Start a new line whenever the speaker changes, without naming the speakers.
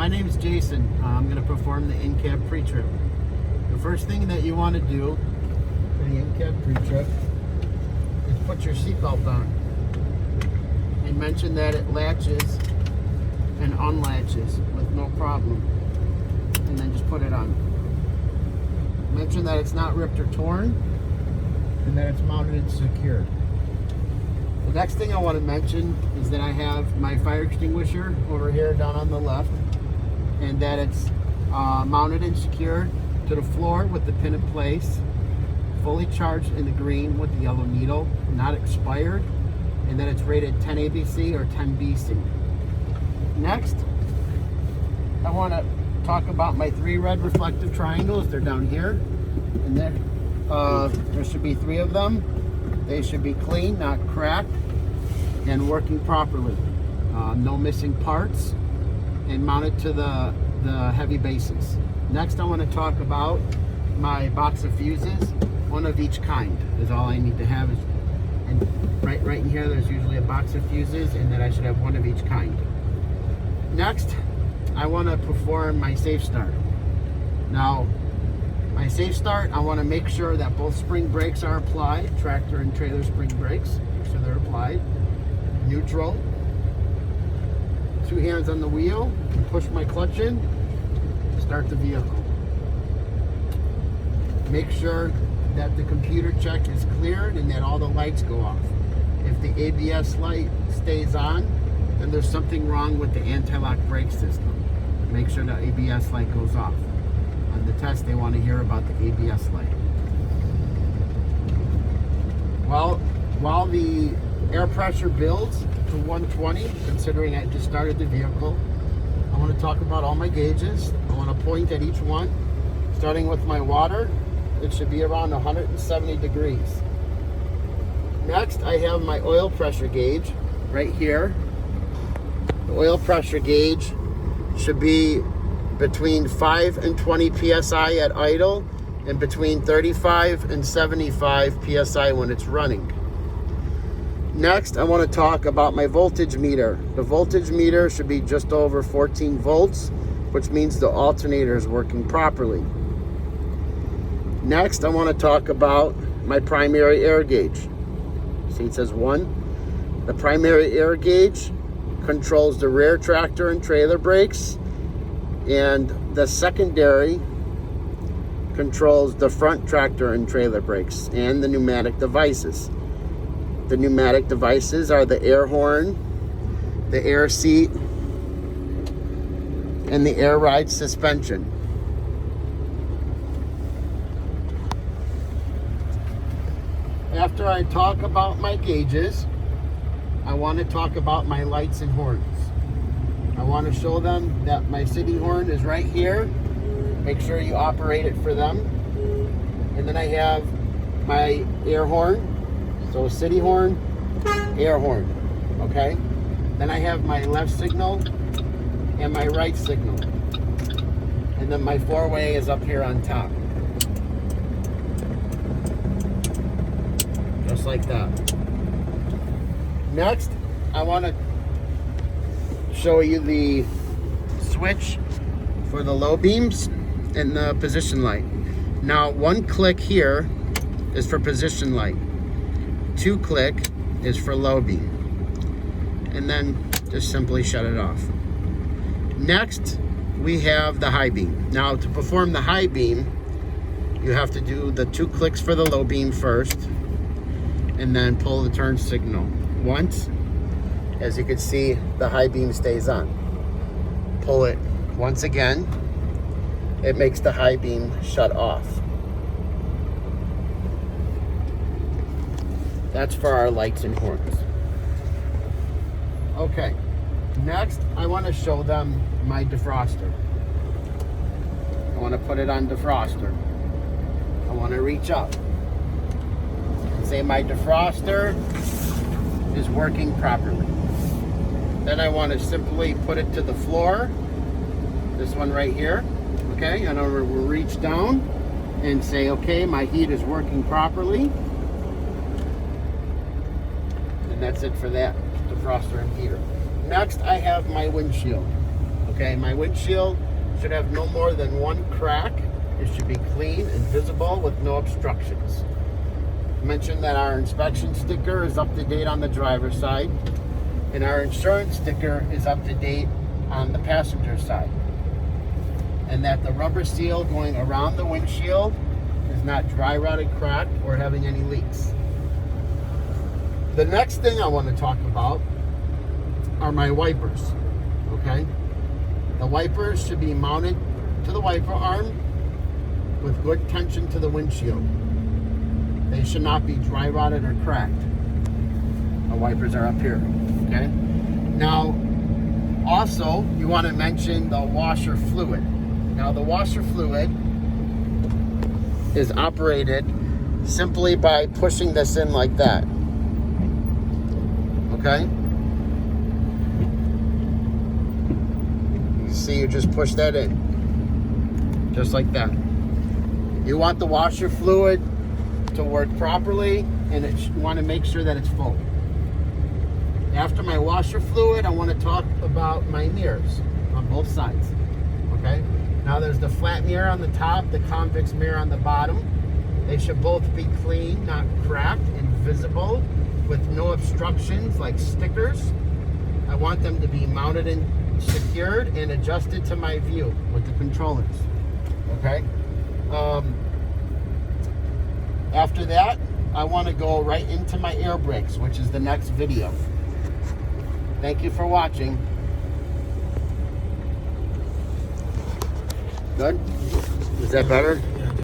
My name is Jason. I'm going to perform the in-cab pre-trip. The first thing that you want to do for the in-cab pre-trip is put your seatbelt on. I mentioned that it latches and unlatches with no problem. And then just put it on. Mention that it's not ripped or torn and that it's mounted and secured. The next thing I want to mention is that I have my fire extinguisher over here down on the left, and that it's mounted and secured to the floor with the pin in place, fully charged in the green with the yellow needle, not expired, and that it's rated 10 ABC or 10 BC. Next, I want to talk about my 3 red reflective triangles. They're down here, and there should be 3 of them. They should be clean, not cracked, and working properly. No missing parts, and mounted to the heavy bases. Next, I want to talk about my box of fuses. 1 of each kind is all I need to have. And right in here, there's usually a box of fuses, and then I should have 1 of each kind. Next, I want to perform my safe start. Now, my safe start, I want to make sure that both spring brakes are applied, tractor and trailer spring brakes, make sure they're applied. Neutral. 2 hands on the wheel, push my clutch in, start the vehicle. Make sure that the computer check is cleared and that all the lights go off. If the ABS light stays on, then there's something wrong with the anti-lock brake system. Make sure the ABS light goes off. On the test, they want to hear about the ABS light. While the air pressure builds to 120, considering I just started the vehicle, I want to talk about all my gauges. I want to point at each one. Starting with my water, it should be around 170 degrees. Next, I have my oil pressure gauge right here. The oil pressure gauge should be between 5 and 20 psi at idle, and between 35 and 75 psi when it's running. Next, I want to talk about my voltage meter. The voltage meter should be just over 14 volts, which means the alternator is working properly. Next, I want to talk about my primary air gauge. See, it says 1. The primary air gauge controls the rear tractor and trailer brakes, and the secondary controls the front tractor and trailer brakes and the pneumatic devices. The pneumatic devices are the air horn, the air seat, and the air ride suspension. After I talk about my gauges, I want to talk about my lights and horns. I want to show them that my city horn is right here. Make sure you operate it for them. And then I have my air horn. So city horn, air horn, okay? Then I have my left signal and my right signal. And then my 4-way is up here on top. Just like that. Next, I want to show you the switch for the low beams and the position light. Now, 1 click here is for position light. 2 click is for low beam. And then just simply shut it off. Next, we have the high beam. Now, to perform the high beam, you have to do the 2 clicks for the low beam first, and then pull the turn signal once. As you can see, the high beam stays on. Pull it once again, it makes the high beam shut off. That's for our lights and horns. Okay, next I want to show them my defroster. I want to put it on defroster. I want to reach up and say my defroster is working properly. Then I want to simply put it to the floor, this one right here, okay? And we'll reach down and say, okay, my heat is working properly. And that's it for that defroster and heater. Next, I have my windshield. Okay, my windshield should have no more than one crack. It should be clean and visible with no obstructions. I mentioned that our inspection sticker is up to date on the driver's side, and our insurance sticker is up to date on the passenger side. And that the rubber seal going around the windshield is not dry rotted, cracked, or having any leaks. The next thing I want to talk about are my wipers. Okay? The wipers should be mounted to the wiper arm with good tension to the windshield. They should not be dry rotted or cracked. The wipers are up here. Okay? Now, also, you want to mention the washer fluid. Now, the washer fluid is operated simply by pushing this in like that. Okay? You see, you just push that in. Just like that. You want the washer fluid to work properly, and you want to make sure that it's full. After my washer fluid, I want to talk about my mirrors on both sides. Okay? Now there's the flat mirror on the top, the convex mirror on the bottom. They should both be clean, not cracked, and visible with no obstructions like stickers. I want them to be mounted and secured and adjusted to my view with the controllers. Okay? After that, I want to go right into my air brakes, which is the next video. Thank you for watching. Good? Is that better?